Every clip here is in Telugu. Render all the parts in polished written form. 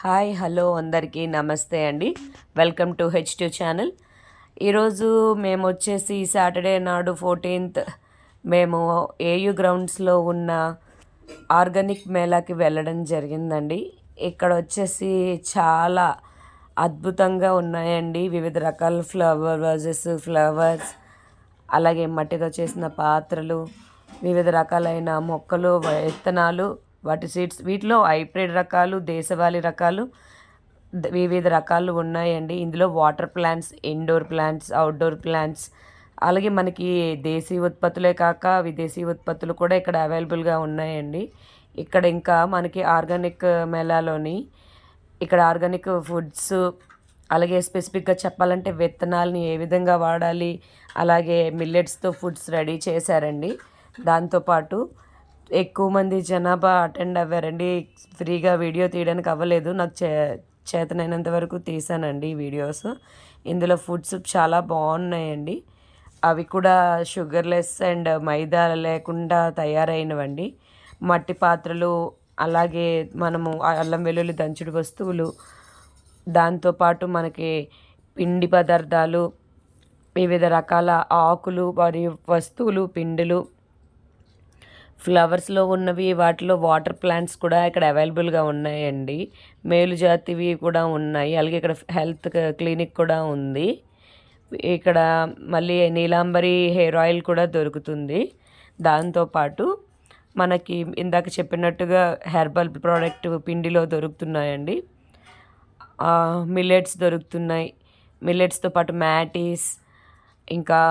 హాయ్ హలో అందరికీ నమస్తే అండి. Welcome to H2 channel. ఈరోజు మేము వచ్చేసి సాటర్డే నాడు 14th మేము ఏయూ గ్రౌండ్స్లో ఉన్న ఆర్గానిక్ మేళాకి వెళ్ళడం జరిగిందండి. ఇక్కడ వచ్చేసి చాలా అద్భుతంగా ఉన్నాయండి. వివిధ రకాల ఫ్లవర్స్, అలాగే మట్టితో చేసిన పాత్రలు, వివిధ రకాలైన మొక్కలు, విత్తనాలు, వాటి సీడ్స్, వీటిలో హైబ్రిడ్ రకాలు, దేశవాళీ రకాలు, వివిధ రకాలు ఉన్నాయండి. ఇందులో water plants, indoor plants, outdoor plants, అలాగే మనకి దేశీ ఉత్పత్తులే కాక విదేశీ ఉత్పత్తులు కూడా ఇక్కడ అవైలబుల్గా ఉన్నాయండి. ఇక్కడ ఇంకా మనకి ఆర్గానిక్ మేళాలోని ఇక్కడ ఆర్గానిక్ ఫుడ్స్, అలాగే స్పెసిఫిక్గా చెప్పాలంటే విత్తనాలని ఏ విధంగా వాడాలి, అలాగే మిల్లెట్స్తో ఫుడ్స్ రెడీ చేశారండి. దాంతోపాటు ఎక్కువ మంది జనాభా అటెండ్ అవ్వారండి. ఫ్రీగా వీడియో తీయడానికి అవ్వలేదు, నాకు చేతనైనంత వరకు తీసానండి వీడియోస్. ఇందులో ఫుడ్స్ చాలా బాగున్నాయండి. అవి కూడా షుగర్లెస్ అండ్ మైదా లేకుండా తయారైనవండి. మట్టి పాత్రలు, అలాగే మనము అల్లం వెల్లుల్లి దంచుడు వస్తువులు, దాంతోపాటు మనకి పిండి పదార్థాలు, వివిధ రకాల ఆకులు మరియు వస్తువులు, పిండిలు, ఫ్లవర్స్లో ఉన్నవి, వాటిలో వాటర్ ప్లాంట్స్ కూడా ఇక్కడ అవైలబుల్గా ఉన్నాయండి. మేలు జాతివి కూడా ఉన్నాయి. అలాగే ఇక్కడ హెల్త్ క్లినిక్ కూడా ఉంది. ఇక్కడ మళ్ళీ నీలాంబరి హెయిర్ ఆయిల్ కూడా దొరుకుతుంది. దాంతోపాటు మనకి ఇందాక చెప్పినట్టుగా హెర్బల్ ప్రోడక్ట్ పిండిలో దొరుకుతున్నాయండి. మిల్లెట్స్ దొరుకుతున్నాయి. మిల్లెట్స్తో పాటు మ్యాటీస్, ఇంకా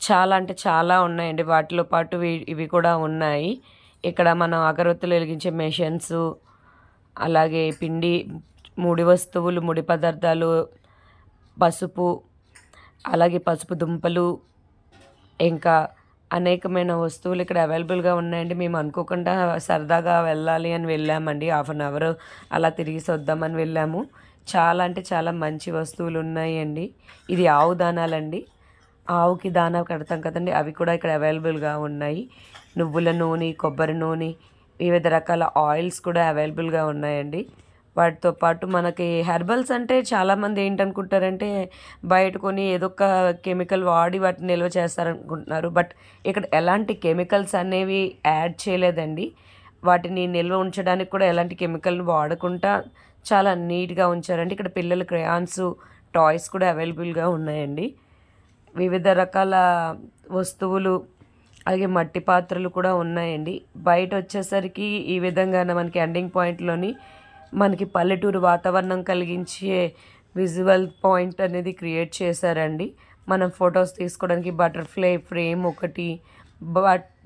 చాలా అంటే చాలా ఉన్నాయండి. వాటిలో పాటు ఇవి కూడా ఉన్నాయి. ఇక్కడ మనం అగరొత్తులు వెలిగించే మెషిన్స్, అలాగే పిండి, ముడి వస్తువులు, ముడి పదార్థాలు, పసుపు, అలాగే పసుపు దుంపలు, ఇంకా అనేకమైన వస్తువులు ఇక్కడ అవైలబుల్గా ఉన్నాయండి. మేము అనుకోకుండా సరదాగా వెళ్ళాలి అని వెళ్ళామండి. 1/2 అవర్ అలా తిరిగి వద్దామని వెళ్ళాము. చాలా అంటే చాలా మంచి వస్తువులు ఉన్నాయండి. ఇది ఆవు దానాలండి. ఆవుకి దానా కడతాం కదండి, అవి కూడా ఇక్కడ అవైలబుల్గా ఉన్నాయి. నువ్వుల నూనె, కొబ్బరి నూనె, వివిధ రకాల ఆయిల్స్ కూడా అవైలబుల్గా ఉన్నాయండి. వాటితో పాటు మనకి హెర్బల్స్ అంటే చాలామంది ఏంటనుకుంటారంటే బయట కొని ఏదో ఒక కెమికల్ వాడి వాటిని నిల్వ చేస్తారనుకుంటున్నారు. బట్ ఇక్కడ ఎలాంటి కెమికల్స్ అనేవి యాడ్ చేయలేదండి. వాటిని నిల్వ ఉంచడానికి కూడా ఎలాంటి కెమికల్ని వాడకుండా చాలా నీట్గా ఉంచారండి. ఇక్కడ పిల్లల క్రేయాన్స్, టాయ్స్ కూడా అవైలబుల్గా ఉన్నాయండి. వివిధ రకాల వస్తువులు, అలాగే మట్టి పాత్రలు కూడా ఉన్నాయండి. బయట వచ్చేసరికి ఈ విధంగా మనకి ఎండింగ్ పాయింట్లోని మనకి పల్లెటూరు వాతావరణం కలిగించే విజువల్ పాయింట్ అనేది క్రియేట్ చేశారండి. మనం ఫొటోస్ తీసుకోవడానికి బటర్ఫ్లై ఫ్రేమ్ ఒకటి,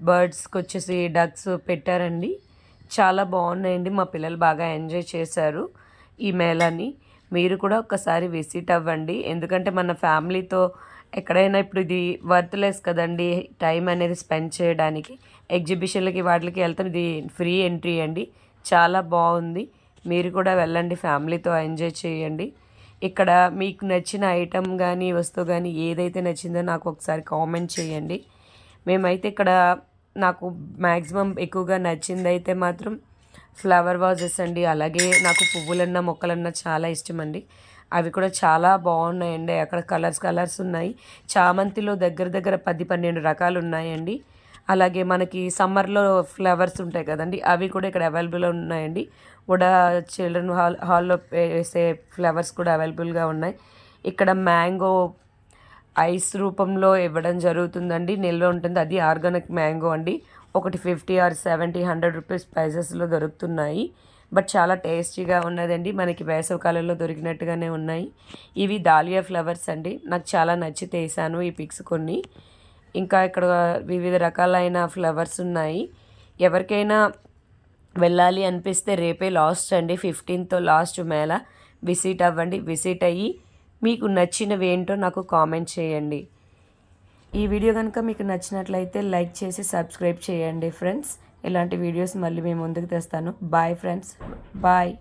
బర్డ్స్కి వచ్చేసి డక్స్ పెట్టారండి. చాలా బాగున్నాయండి. మా పిల్లలు బాగా ఎంజాయ్ చేశారు ఈ మేళాని. మీరు కూడా ఒక్కసారి విజిట్ అవ్వండి. ఎందుకంటే మన ఫ్యామిలీతో ఎక్కడైనా ఇప్పుడు ఇది వర్త్లెస్ కదండి, టైం అనేది స్పెండ్ చేయడానికి. ఎగ్జిబిషన్లకి వాటికి వెళ్తాం, ఇది ఫ్రీ ఎంట్రీ అండి. చాలా బాగుంది. మీరు కూడా వెళ్ళండి, ఫ్యామిలీతో ఎంజాయ్ చేయండి. ఇక్కడ మీకు నచ్చిన ఐటమ్ కానీ వస్తువు కానీ ఏదైతే నచ్చిందో నాకు ఒకసారి కామెంట్ చేయండి. మేమైతే ఇక్కడ నాకు మ్యాక్సిమం ఎక్కువగా నచ్చింది అయితే మాత్రం ఫ్లవర్ వాజెస్ అండి. అలాగే నాకు పువ్వులన్నా మొక్కలన్నా చాలా ఇష్టం అండి. అవి కూడా చాలా బాగున్నాయండి. అక్కడ కలర్స్ ఉన్నాయి. చామంతిలో దగ్గర 10-12 రకాలు ఉన్నాయండి. అలాగే మనకి సమ్మర్లో ఫ్లవర్స్ ఉంటాయి కదండి, అవి కూడా ఇక్కడ అవైలబుల్ ఉన్నాయండి. కూడా చిల్డ్రన్ హాల్లో వేసే ఫ్లవర్స్ కూడా అవైలబుల్గా ఉన్నాయి. ఇక్కడ మ్యాంగో ఐస్ రూపంలో ఇవ్వడం జరుగుతుందండి, నిల్వ ఉంటుంది. అది ఆర్గానిక్ మ్యాంగో అండి. ఒకటి 50 or 70, 100 రూపీస్ ప్రైజెస్లో దొరుకుతున్నాయి. బట్ చాలా టేస్టీగా ఉన్నదండి. మనకి వేసవికాలంలో దొరికినట్టుగానే ఉన్నాయి. ఇవి దాలియా ఫ్లవర్స్ అండి. నాకు చాలా నచ్చి తీసాను ఈ పిక్స్ కొన్ని. ఇంకా ఇక్కడ వివిధ రకాలైన ఫ్లవర్స్ ఉన్నాయి. ఎవరికైనా వెళ్ళాలి అనిపిస్తే రేపే లాస్ట్ అండి, 15th లాస్ట్ మేళ. విజిట్ అవ్వండి. విజిట్ అయ్యి మీకు నచ్చినవి ఏంటో నాకు కామెంట్ చేయండి. ఈ వీడియో కనుక మీకు నచ్చినట్లయితే లైక్ చేసి సబ్స్క్రైబ్ చేయండి ఫ్రెండ్స్. ఇలాంటి వీడియోస్ మళ్ళీ మేము ముందుకు తెస్తాను. Bye friends, bye.